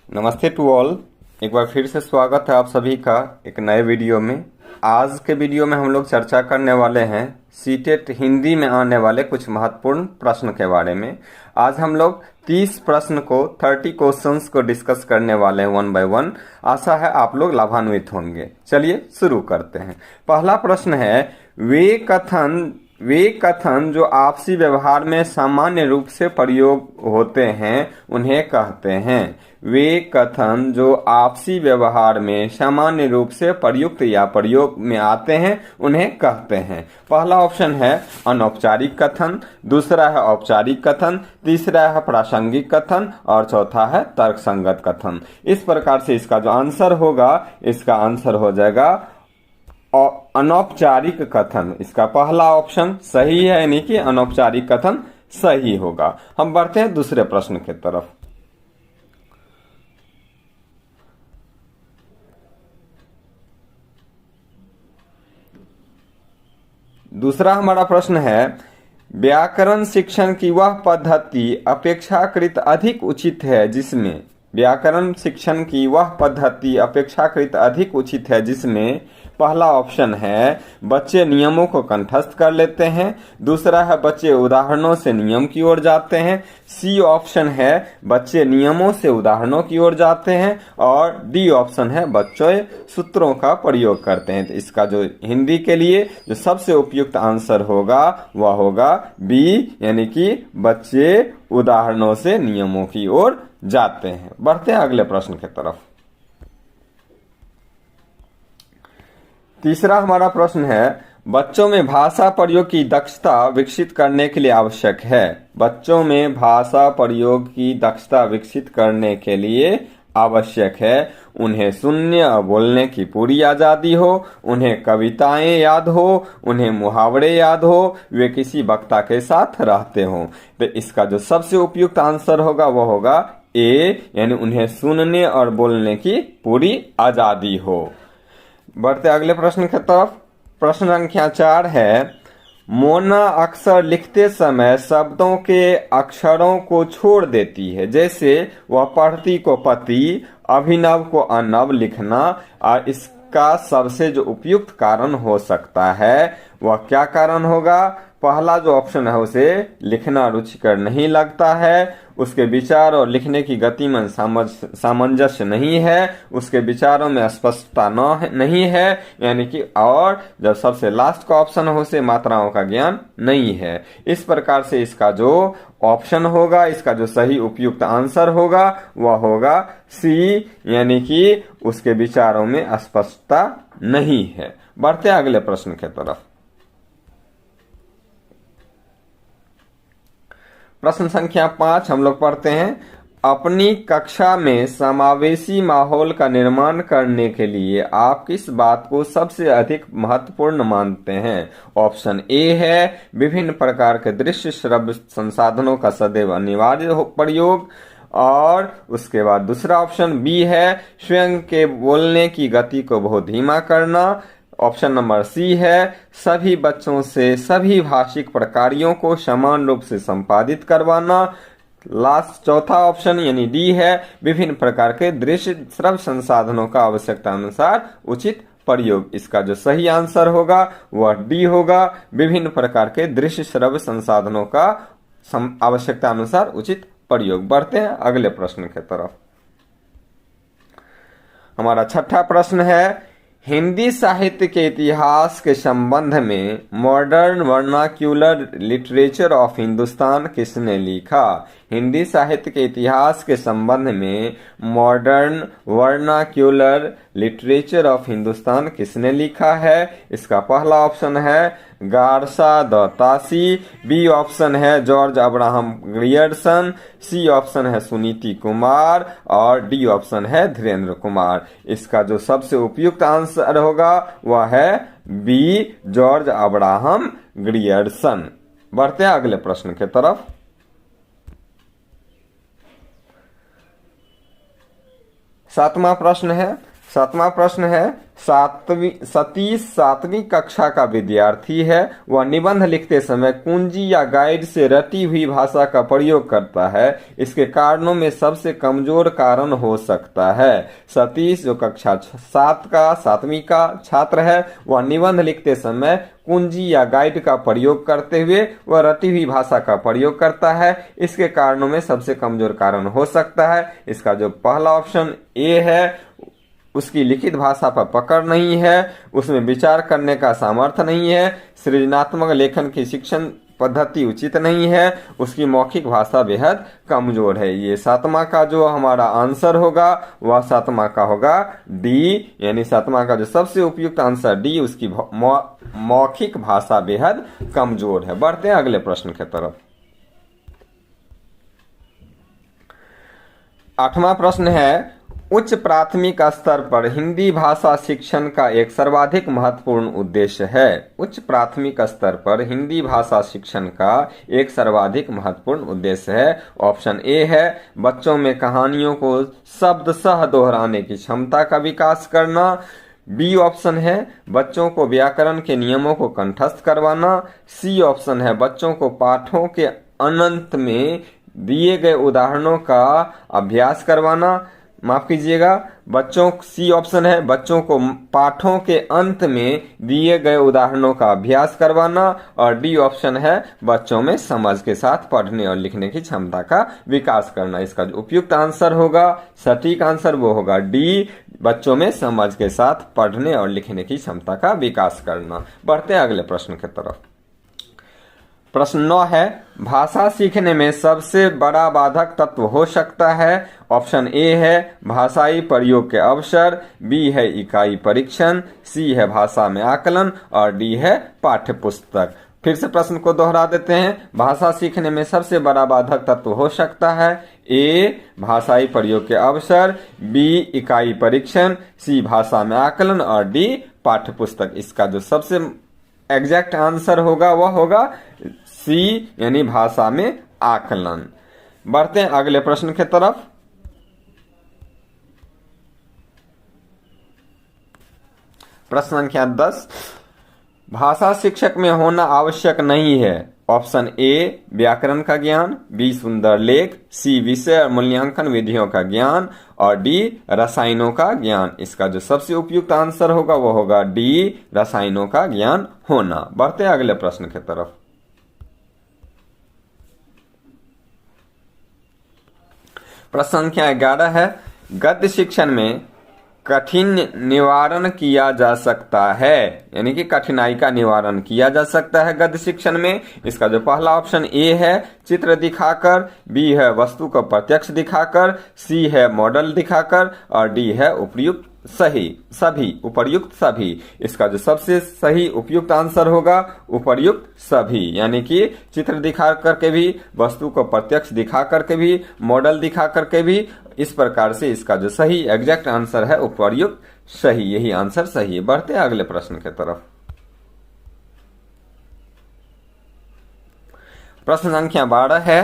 नमस्ते to all. एक बार फिर से स्वागत है आप सभी का एक नए वीडियो में। आज के वीडियो में हम लोग चर्चा करने वाले हैं सीटेट हिंदी में आने वाले कुछ महत्वपूर्ण प्रश्न के बारे में। आज हम लोग 30 प्रश्न को 30 क्वेश्चंस को डिस्कस करने वाले हैं वन बाय वन। आशा है आप लोग लाभान्वित होंगे। चलिए शुरू करते हैं। पहला प्रश्न है, वे कथन जो आपसी व्यवहार में सामान्य रूप से प्रयोग होते हैं उन्हें कहते हैं। वे कथन जो आपसी व्यवहार में सामान्य रूप से प्रयुक्त या प्रयोग में आते हैं उन्हें कहते हैं। पहला ऑप्शन है अनौपचारिक कथन, दूसरा है औपचारिक कथन, तीसरा है प्रासंगिक कथन और चौथा है तर्कसंगत कथन। इस प्रकार से इसका जो आंसर होगा, इसका आंसर हो जाएगा अनौपचारिक कथन। इसका पहला ऑप्शन सही है, यानी कि अनौपचारिक कथन सही होगा। हम बढ़ते हैं दूसरे प्रश्न की तरफ। दूसरा हमारा प्रश्न है, व्याकरण शिक्षण की वह पद्धति अपेक्षाकृत अधिक उचित है जिसमें व्याकरण शिक्षण की वह पद्धति अपेक्षाकृत अधिक उचित है जिसमें पहला ऑप्शन है बच्चे नियमों को कंठस्थ कर लेते हैं, दूसरा है बच्चे उदाहरणों से नियम की ओर जाते हैं, सी ऑप्शन है बच्चे नियमों से उदाहरणों की ओर जाते हैं और डी ऑप्शन है बच्चे सूत्रों का प्रयोग करते हैं। तो इसका जो हिंदी के लिए जो सबसे उपयुक्त आंसर होगा वह होगा बी, यानी कि बच्चे उदाहरणों से नियमों की ओर जाते हैं। बढ़ते हैं अगले प्रश्न की तरफ। तीसरा हमारा प्रश्न है, बच्चों में भाषा प्रयोग की दक्षता विकसित करने के लिए आवश्यक है। बच्चों में भाषा प्रयोग की दक्षता विकसित करने के लिए आवश्यक है उन्हें सुनने और बोलने की पूरी आजादी हो, उन्हें कविताएं याद हो, उन्हें मुहावरे याद हो, वे किसी वक्ता के साथ रहते हों। तो इसका जो सबसे उपयुक्त आंसर होगा वह होगा ए, यानी उन्हें सुनने और बोलने की पूरी आजादी हो। बढ़ते अगले प्रश्न की तरफ। प्रश्न संख्या 4 है, मोना अक्सर लिखते समय शब्दों के अक्षरों को छोड़ देती है, जैसे वह पढ़ती को पति, अभिनव को अनव लिखना। और इसका सबसे जो उपयुक्त कारण हो सकता है वह क्या कारण होगा? पहला जो ऑप्शन है उसे लिखना रुचिकर नहीं लगता है, उसके विचार और लिखने की गति में सामंजस्य नहीं है, उसके विचारों में स्पष्टता नहीं है, यानी कि और जब सबसे लास्ट का ऑप्शन हो उसे मात्राओं का ज्ञान नहीं है। इस प्रकार से इसका जो ऑप्शन होगा, इसका जो सही उपयुक्त आंसर होगा वह होगा सी, यानी कि उसके विचारों में स्पष्टता नहीं है। बढ़ते अगले प्रश्न की तरफ। प्रश्न संख्या 5 हम लोग पढ़ते हैं, अपनी कक्षा में समावेशी माहौल का निर्माण करने के लिए आप किस बात को सबसे अधिक महत्वपूर्ण मानते हैं? ऑप्शन ए है विभिन्न प्रकार के दृश्य श्रव्य संसाधनों का सदैव अनिवार्य प्रयोग, और उसके बाद दूसरा ऑप्शन बी है स्वयं के बोलने की गति को बहुत धीमा करना। ऑप्शन नंबर सी है सभी बच्चों से सभी भाषिक प्रकारों को समान रूप से संपादित करवाना। लास्ट चौथा ऑप्शन यानी डी है विभिन्न प्रकार के दृश्य श्रव्य संसाधनों का आवश्यकता अनुसार उचित प्रयोग। इसका जो सही आंसर होगा वह डी होगा, विभिन्न प्रकार के दृश्य श्रव्य संसाधनों का आवश्यकता अनुसार उचित प्रयोग। बढ़ते हैं अगले प्रश्न की तरफ। हमारा छठा प्रश्न है, हिंदी साहित्य के इतिहास के संबंध में modern vernacular literature of Hindustan किसने लिखा? हिंदी साहित्य के इतिहास के संबंध में modern vernacular literature of Hindustan किसने लिखा है? इसका पहला ऑप्शन है Garcin de Tassy, B option है George Abraham Grierson, C option है सुनीति कुमार और डी ऑप्शन है धीरेन्द्र कुमार। इसका जो सबसे उपयुक्त आंसर होगा वह है बी, जॉर्ज अब्राहम ग्रियर्सन। बढ़ते हैं अगले प्रश्न की तरफ। सातवां प्रश्न है, सातवां प्रश्न है, सतीश 7वीं कक्षा का विद्यार्थी है। वह निबंध लिखते समय कुंजी या गाइड से रटी हुई भाषा का प्रयोग करता है। इसके कारणों में सबसे कमजोर कारण हो सकता है। सतीश जो कक्षा 7वीं का छात्र है, वह निबंध लिखते समय कुंजी या गाइड का प्रयोग करते हुए वह रटी हुई भाषा का प्रयोग करता है। इसके कारणों में सबसे कमजोर कारण हो सकता है। इसका जो पहला ऑप्शन ए है, उसकी लिखित भाषा पर पकड़ नहीं है, उसमें विचार करने का सामर्थ्य नहीं है, सृजनात्मक लेखन की शिक्षण पद्धति उचित नहीं है, उसकी मौखिक भाषा बेहद कमजोर है। ये 7वां का जो हमारा आंसर होगा वह 7वां का होगा डी, यानी 7वां का जो सबसे उपयुक्त आंसर डी, उसकी मौखिक भाषा बेहद कमजोर है। बढ़ते हैं अगले प्रश्न की तरफ। 8वां प्रश्न है, उच्च प्राथमिक स्तर पर हिंदी भाषा शिक्षण का एक सर्वाधिक महत्वपूर्ण उद्देश्य है। उच्च प्राथमिक स्तर पर हिंदी भाषा शिक्षण का एक सर्वाधिक महत्वपूर्ण उद्देश्य है। ऑप्शन ए है, बच्चों में कहानियों को शब्दशः दोहराने की क्षमता का विकास करना। बी ऑप्शन है, बच्चों को व्याकरण के नियमों को कंठस्थ करवाना। सी ऑप्शन है, बच्चों को पाठों के अनंत में दिए गए उदाहरणों का अभ्यास करवाना। माफ कीजिएगा, सी ऑप्शन है, बच्चों को पाठों के अंत में दिए गए उदाहरणों का अभ्यास करवाना। और डी ऑप्शन है, बच्चों में समझ के साथ पढ़ने और लिखने की क्षमता का विकास करना। इसका जो उपयुक्त आंसर होगा, सटीक आंसर, वो होगा डी, बच्चों में समझ के साथ पढ़ने और लिखने की क्षमता का विकास करना। बढ़ते हैं अगले प्रश्न की तरफ। प्रश्न 9 है, भाषा सीखने में सबसे बड़ा बाधक तत्व हो सकता है। ऑप्शन ए है, भाषाई प्रयोग के अवसर। बी है, इकाई परीक्षण। सी है, भाषा में आकलन। और डी है, पाठ्य पुस्तक। फिर से प्रश्न को दोहरा देते हैं। भाषा सीखने में सबसे बड़ा बाधक तत्व हो सकता है। ए, भाषाई प्रयोग के अवसर। बी, इकाई परीक्षण। सी, भाषा में आकलन। और डी, पाठ्य पुस्तक। इसका जो सबसे एग्जैक्ट आंसर होगा वह होगा सी, यानी भाषा में आकलन। बढ़ते हैं अगले प्रश्न की तरफ। प्रश्न संख्या 10, भाषा शिक्षक में होना आवश्यक नहीं है। ऑप्शन ए, व्याकरण का ज्ञान। बी, सुंदर लेख। सी, विषय और मूल्यांकन विधियों का ज्ञान। और डी, रसायनों का ज्ञान। इसका जो सबसे उपयुक्त आंसर होगा वो होगा डी, रसायनों का ज्ञान होना। बढ़ते हैं अगले प्रश्न की तरफ। प्रश्न संख्या 11 है, गद्य शिक्षण में कठिन निवारण किया जा सकता है, यानी कि कठिनाई का निवारण किया जा सकता है गद्य शिक्षण में। इसका जो पहला ऑप्शन ए है, चित्र दिखाकर। बी है, वस्तु को प्रत्यक्ष दिखाकर। सी है, मॉडल दिखाकर। और डी है, उपर्युक्त सभी। इसका जो सबसे सही उपयुक्त आंसर होगा उपर्युक्त सभी, यानी कि चित्र दिखा करके भी, वस्तु को प्रत्यक्ष दिखा करके भी, मॉडल दिखा करके भी। इस प्रकार से इसका जो सही एग्जैक्ट आंसर है उपर्युक्त सही, यही आंसर सही है। बढ़ते हैं अगले प्रश्न की तरफ। प्रश्न संख्या 12 है,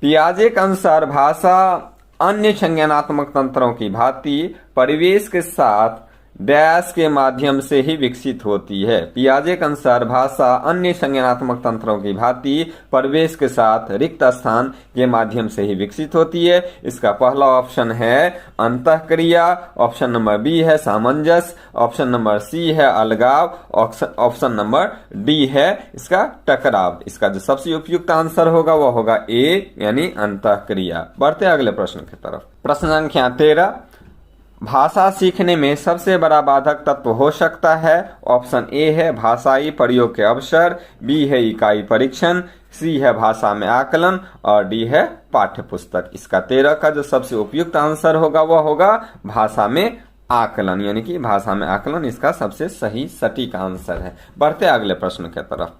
पियाजे के अनुसार भाषा अन्य संज्ञानात्मक तंत्रों की भांति परिवेश के साथ डैश के माध्यम से ही विकसित होती है। पियाजे के अनुसार भाषा अन्य संज्ञानात्मक तंत्रों की भांति परिवेश के साथ रिक्त स्थान के माध्यम से ही विकसित होती है। इसका पहला ऑप्शन है अंतःक्रिया। ऑप्शन नंबर बी है सामंजस्य। ऑप्शन नंबर सी है अलगाव। ऑप्शन नंबर डी है इसका टकराव। इसका जो सबसे उपयुक्त आंसर होगा वह होगा ए, यानी अंतःक्रिया। बढ़ते अगले प्रश्न की तरफ। प्रश्न संख्या 13, भाषा सीखने में सबसे बड़ा बाधक तत्व हो सकता है। ऑप्शन ए है भाषाई प्रयोग के अवसर। बी है इकाई परीक्षण। सी है भाषा में आकलन। और डी है पाठ्य पुस्तक। इसका 13 का जो सबसे उपयुक्त आंसर होगा वह होगा भाषा में आकलन, यानी कि भाषा में आकलन इसका सबसे सही सटीक आंसर है। बढ़ते अगले प्रश्न की तरफ।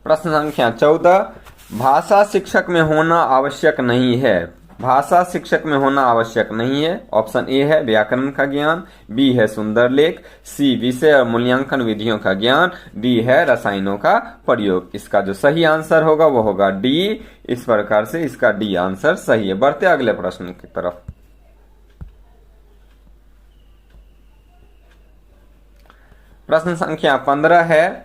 प्रश्न संख्या 14, भाषा शिक्षक में होना आवश्यक नहीं है। भाषा शिक्षक में होना आवश्यक नहीं है। ऑप्शन ए है व्याकरण का ज्ञान, बी है सुंदर लेख, सी विषय और मूल्यांकन विधियों का ज्ञान, डी है रसायनों का प्रयोग। इसका जो सही आंसर होगा वो होगा डी। इस प्रकार से इसका डी आंसर सही है। बढ़ते अगले प्रश्न की तरफ। प्रश्न संख्या 15 है,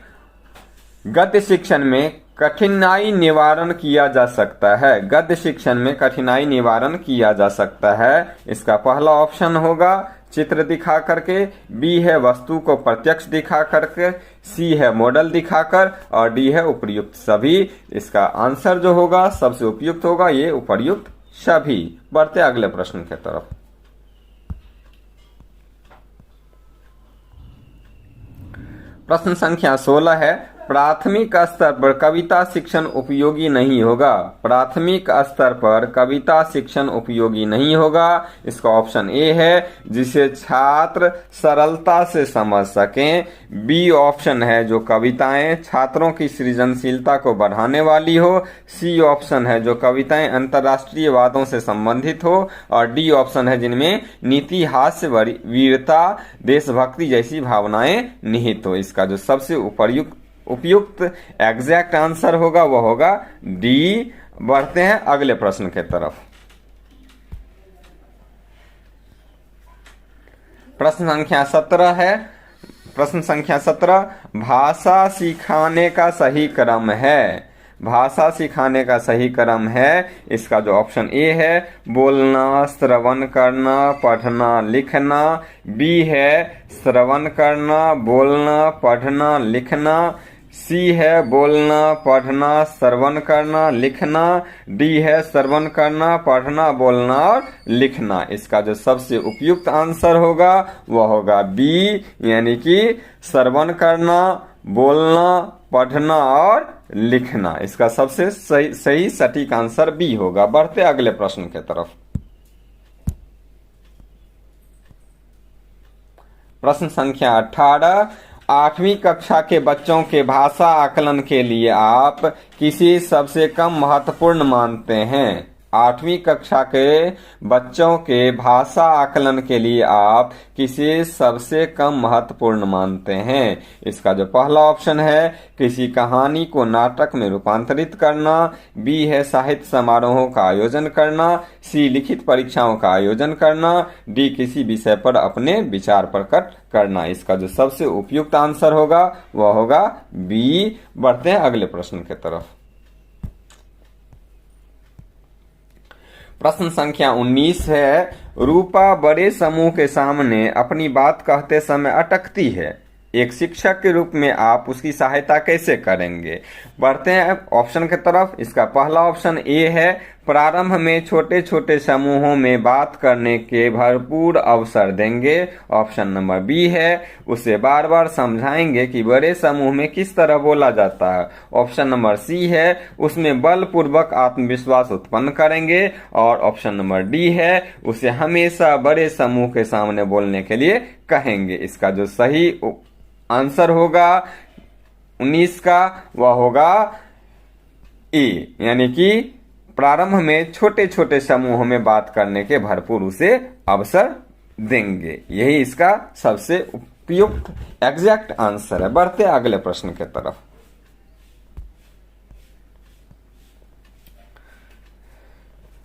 गद्य शिक्षण में कठिनाई निवारण किया जा सकता है। गद्य शिक्षण में कठिनाई निवारण किया जा सकता है। इसका पहला ऑप्शन होगा चित्र दिखा करके, बी है वस्तु को प्रत्यक्ष दिखा करके, सी है मॉडल दिखाकर और डी है उपर्युक्त सभी। इसका आंसर जो होगा सबसे उपयुक्त होगा ये उपर्युक्त सभी। बढ़ते अगले प्रश्न की तरफ। प्रश्न संख्या 16 है, प्राथमिक स्तर पर कविता शिक्षण उपयोगी नहीं होगा। प्राथमिक स्तर पर कविता शिक्षण उपयोगी नहीं होगा। इसका ऑप्शन ए है जिसे छात्र सरलता से समझ सकें, बी ऑप्शन है जो कविताएं छात्रों की सृजनशीलता को बढ़ाने वाली हो, सी ऑप्शन है जो कविताएं अंतर्राष्ट्रीय वादों से संबंधित हो और डी ऑप्शन है जिनमें नीति, हास्य, वीरता, देशभक्ति जैसी भावनाएं निहित हो। इसका जो सबसे उपयुक्त एग्जैक्ट आंसर होगा वह होगा डी। बढ़ते हैं अगले प्रश्न के तरफ। प्रश्न संख्या 17 है। प्रश्न संख्या 17, भाषा सिखाने का सही क्रम है। भाषा सिखाने का सही क्रम है। इसका जो ऑप्शन ए है बोलना, श्रवण करना, पढ़ना, लिखना, बी है श्रवण करना, बोलना, पढ़ना, लिखना, सी है बोलना, पढ़ना, श्रवण करना, लिखना, डी है श्रवण करना, पढ़ना, बोलना और लिखना। इसका जो सबसे उपयुक्त आंसर होगा वह होगा बी, यानी कि श्रवण करना, बोलना, पढ़ना और लिखना। इसका सबसे सही सटीक आंसर बी होगा। बढ़ते अगले प्रश्न की तरफ। प्रश्न संख्या 18, 8वीं कक्षा के बच्चों के भाषा आकलन के लिए आप किसी सबसे कम महत्वपूर्ण मानते हैं। 8वीं कक्षा के बच्चों के भाषा आकलन के लिए आप किसे सबसे कम महत्वपूर्ण मानते हैं। इसका जो पहला ऑप्शन है किसी कहानी को नाटक में रूपांतरित करना, बी है साहित्य समारोहों का आयोजन करना, सी लिखित परीक्षाओं का आयोजन करना, डी किसी विषय पर अपने विचार प्रकट करना। इसका जो सबसे उपयुक्त आंसर होगा वह होगा बी। बढ़ते हैं अगले प्रश्न की तरफ। प्रश्न संख्या 19 है, रूपा बड़े समूह के सामने अपनी बात कहते समय अटकती है। एक शिक्षक के रूप में आप उसकी सहायता कैसे करेंगे। बढ़ते हैं ऑप्शन की तरफ। इसका पहला ऑप्शन ए है प्रारंभ में छोटे छोटे समूहों में बात करने के भरपूर अवसर देंगे। ऑप्शन नंबर बी है उसे बार बार समझाएंगे कि बड़े समूह में किस तरह बोला जाता है। ऑप्शन नंबर सी है उसमें बलपूर्वक आत्मविश्वास उत्पन्न करेंगे और ऑप्शन नंबर डी है उसे हमेशा बड़े समूह के सामने बोलने के लिए कहेंगे। इसका जो सही आंसर होगा 19 का वह होगा ए, यानी कि प्रारंभ में छोटे छोटे समूहों में बात करने के भरपूर उसे अवसर देंगे। यही इसका सबसे उपयुक्त एग्जैक्ट आंसर है। बढ़ते अगले प्रश्न की तरफ।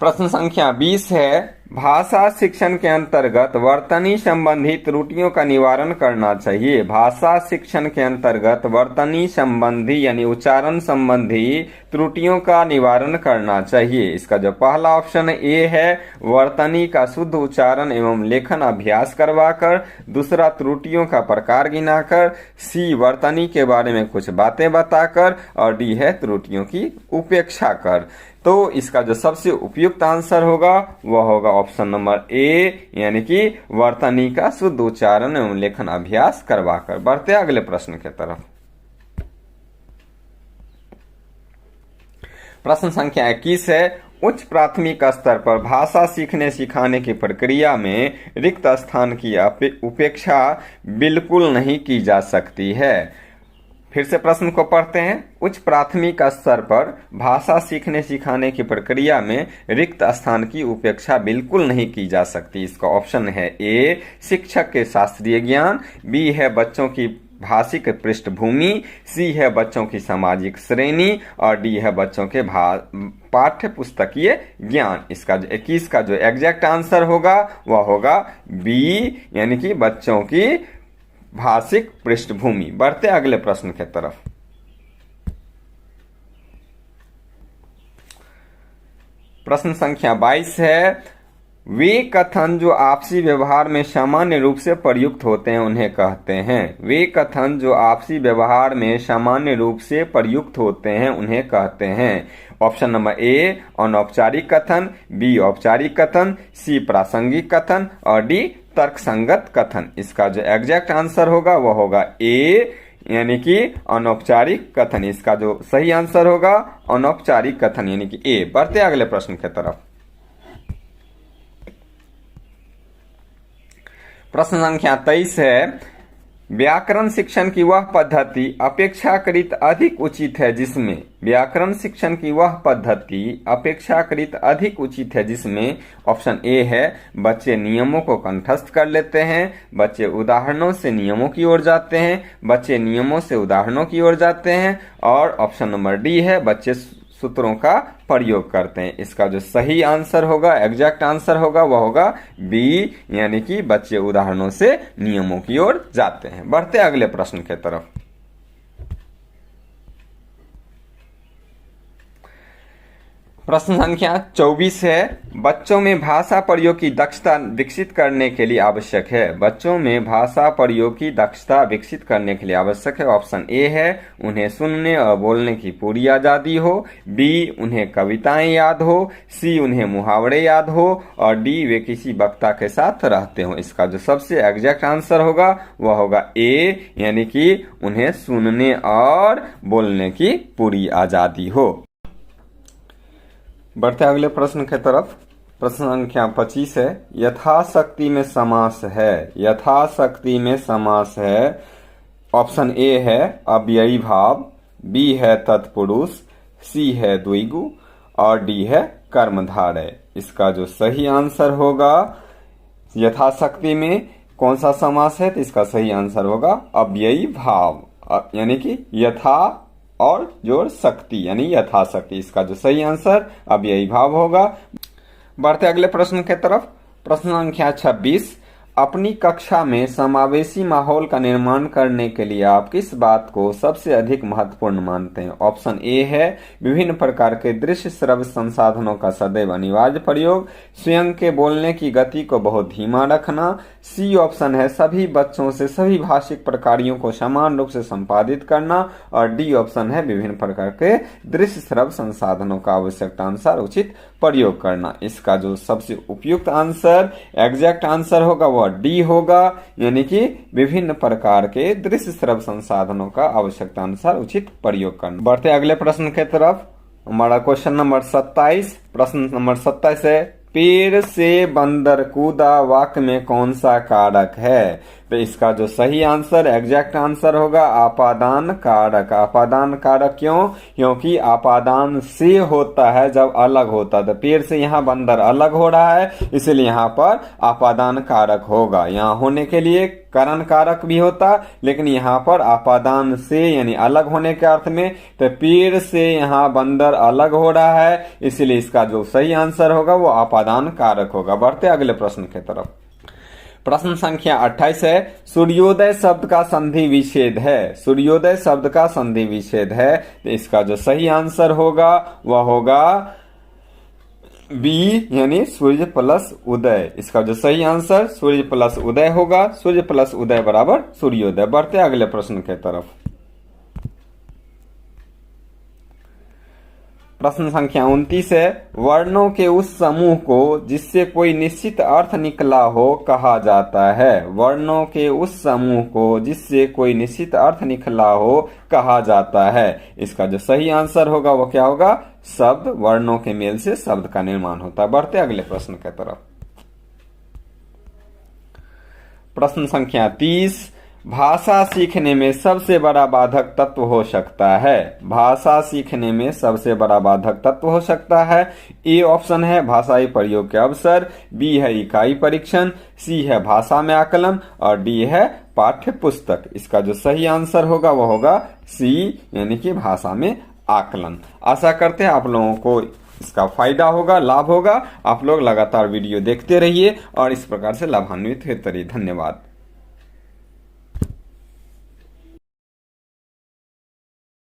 प्रश्न संख्या 20 है, भाषा शिक्षण के अंतर्गत वर्तनी संबंधी त्रुटियों का निवारण करना चाहिए। भाषा शिक्षण के अंतर्गत वर्तनी संबंधी यानी उच्चारण संबंधी त्रुटियों का निवारण करना चाहिए। इसका जो पहला ऑप्शन ए है वर्तनी का शुद्ध उच्चारण एवं लेखन अभ्यास करवाकर, दूसरा त्रुटियों का प्रकार गिनाकर, सी वर्तनी के बारे में कुछ बातें बताकर और डी है त्रुटियों की उपेक्षा कर। तो इसका जो सबसे उपयुक्त आंसर होगा वह होगा ऑप्शन नंबर ए, यानी कि वर्तनी का शुद्ध उच्चारण एवं लेखन अभ्यास करवाकर। बढ़ते अगले प्रश्न की तरफ। प्रश्न संख्या 21 है, उच्च प्राथमिक स्तर पर भाषा सीखने सिखाने की प्रक्रिया में रिक्त स्थान की उपेक्षा बिल्कुल नहीं की जा सकती है। फिर से प्रश्न को पढ़ते हैं। उच्च प्राथमिक स्तर पर भाषा सीखने सिखाने की प्रक्रिया में रिक्त स्थान की उपेक्षा बिल्कुल नहीं की जा सकती। इसका ऑप्शन है ए शिक्षक के शास्त्रीय ज्ञान, बी है बच्चों की भाषिक पृष्ठभूमि, सी है बच्चों की सामाजिक श्रेणी और डी है बच्चों के पाठ्य पुस्तकीय ज्ञान। इसका जो 21 का जो एग्जैक्ट आंसर होगा वह होगा बी, यानी कि बच्चों की भाषिक पृष्ठभूमि। बढ़ते अगले प्रश्न के तरफ। प्रश्न संख्या 22 है, वे कथन जो आपसी व्यवहार में सामान्य रूप से प्रयुक्त होते हैं उन्हें कहते हैं। वे कथन जो आपसी व्यवहार में सामान्य रूप से प्रयुक्त होते हैं उन्हें कहते हैं। ऑप्शन नंबर ए अनौपचारिक कथन, बी औपचारिक कथन, सी प्रासंगिक कथन और डी तर्कसंगत कथन। इसका जो एग्जैक्ट आंसर होगा वह होगा ए, यानी कि अनौपचारिक कथन। इसका जो सही आंसर होगा अनौपचारिक कथन, यानी कि ए। बढ़ते अगले प्रश्न की तरफ। प्रश्न संख्या 23 है, व्याकरण शिक्षण की वह पद्धति अपेक्षाकृत अधिक उचित है जिसमें, व्याकरण शिक्षण की वह पद्धति अपेक्षाकृत अधिक उचित है जिसमें ऑप्शन ए है बच्चे नियमों को कंठस्थ कर लेते हैं, बच्चे उदाहरणों से नियमों की ओर जाते हैं, बच्चे नियमों से उदाहरणों की ओर जाते हैं और ऑप्शन नंबर डी है बच्चे सूत्रों का प्रयोग करते हैं। इसका जो सही आंसर होगा, एग्जैक्ट आंसर होगा वह होगा बी, यानी कि बच्चे उदाहरणों से नियमों की ओर जाते हैं। बढ़ते अगले प्रश्न के तरफ। प्रश्न संख्या 24 है, बच्चों में भाषा प्रयोग की दक्षता विकसित करने के लिए आवश्यक है। बच्चों में भाषा प्रयोग की दक्षता विकसित करने के लिए आवश्यक है। ऑप्शन ए है उन्हें सुनने और बोलने की पूरी आजादी हो, बी उन्हें कविताएं याद हो, सी उन्हें मुहावरे याद हो और डी वे किसी वक्ता के साथ रहते हो। इसका जो सबसे एग्जैक्ट आंसर होगा वह होगा ए, यानी कि उन्हें सुनने और बोलने की पूरी आजादी हो। बढ़ते अगले प्रश्न की तरफ। प्रश्न संख्या 25 है, यथाशक्ति में समास है। यथाशक्ति में समास है। ऑप्शन ए है अव्ययी भाव, बी है तत्पुरुष, सी है द्विगु और डी है कर्मधारय। इसका जो सही आंसर होगा, यथाशक्ति में कौन सा समास है, तो इसका सही आंसर होगा अव्ययी भाव, यानी कि यथा और जोड़ शक्ति यानी यथाशक्ति। इसका जो सही आंसर अव्ययी भाव होगा। बढ़ते अगले प्रश्न की तरफ। प्रश्न संख्या 26, अपनी कक्षा में समावेशी माहौल का निर्माण करने के लिए आप किस बात को सबसे अधिक महत्वपूर्ण मानते हैं। ऑप्शन ए है विभिन्न प्रकार के दृश्य श्रव्य संसाधनों का सदैव अनिवार्य प्रयोग, स्वयं के बोलने की गति को बहुत धीमा रखना, सी ऑप्शन है सभी बच्चों से सभी भाषिक प्रकारों को समान रूप से संपादित करना और डी ऑप्शन है विभिन्न प्रकार के दृश्य श्रव्य संसाधनों का आवश्यकता अनुसार उचित प्रयोग करना। इसका जो सबसे उपयुक्त आंसर, एग्जैक्ट आंसर होगा वह डी होगा, यानी कि विभिन्न प्रकार के दृश्य श्रव्य संसाधनों का आवश्यकता अनुसार उचित प्रयोग करना। बढ़ते अगले प्रश्न की तरफ। हमारा क्वेश्चन नंबर 27। प्रश्न नंबर 27 है, पेड़ से बंदर कूदा वाक्य में कौन सा कारक है। तो इसका जो सही आंसर, एग्जैक्ट आंसर होगा आपादान कारक। आपादान कारक क्यों? क्योंकि आपादान से होता है जब अलग होता है, तो पेड़ से यहाँ बंदर अलग हो रहा है, इसलिए यहाँ पर आपादान कारक होगा। यहाँ होने के लिए करण कारक भी होता, लेकिन यहाँ पर आपादान से यानी अलग होने के अर्थ में, तो पेड़ से यहाँ बंदर अलग हो रहा है, इसलिए इसका जो सही आंसर होगा वो आपादान कारक होगा। बढ़ते अगले प्रश्न की तरफ। प्रश्न संख्या 28 है, सूर्योदय शब्द का संधि विच्छेद है। सूर्योदय शब्द का संधि विच्छेद है, तो इसका जो सही आंसर होगा वह होगा बी, यानी सूर्य प्लस उदय। इसका जो सही आंसर सूर्य प्लस उदय होगा। सूर्य प्लस उदय बराबर सूर्योदय। बढ़ते अगले प्रश्न की तरफ। प्रश्न संख्या 29 है, वर्णों के उस समूह को जिससे कोई निश्चित अर्थ निकला हो कहा जाता है। वर्णों के उस समूह को जिससे कोई निश्चित अर्थ निकला हो कहा जाता है। इसका जो सही आंसर होगा वो क्या होगा? शब्द। वर्णों के मेल से शब्द का निर्माण होता है। बढ़ते अगले प्रश्न की तरफ। प्रश्न संख्या 30, भाषा सीखने में सबसे बड़ा बाधक तत्व हो सकता है। भाषा सीखने में सबसे बड़ा बाधक तत्व हो सकता है। ए ऑप्शन है भाषाई प्रयोग के अवसर, बी है इकाई परीक्षण, सी है भाषा में आकलन और डी है पाठ्य पुस्तक। इसका जो सही आंसर होगा वो होगा सी, यानी कि भाषा में आकलन। आशा करते हैं आप लोगों को इसका फायदा होगा, लाभ होगा। आप लोग लगातार वीडियो देखते रहिए और इस प्रकार से लाभान्वित होते रहिए। धन्यवाद।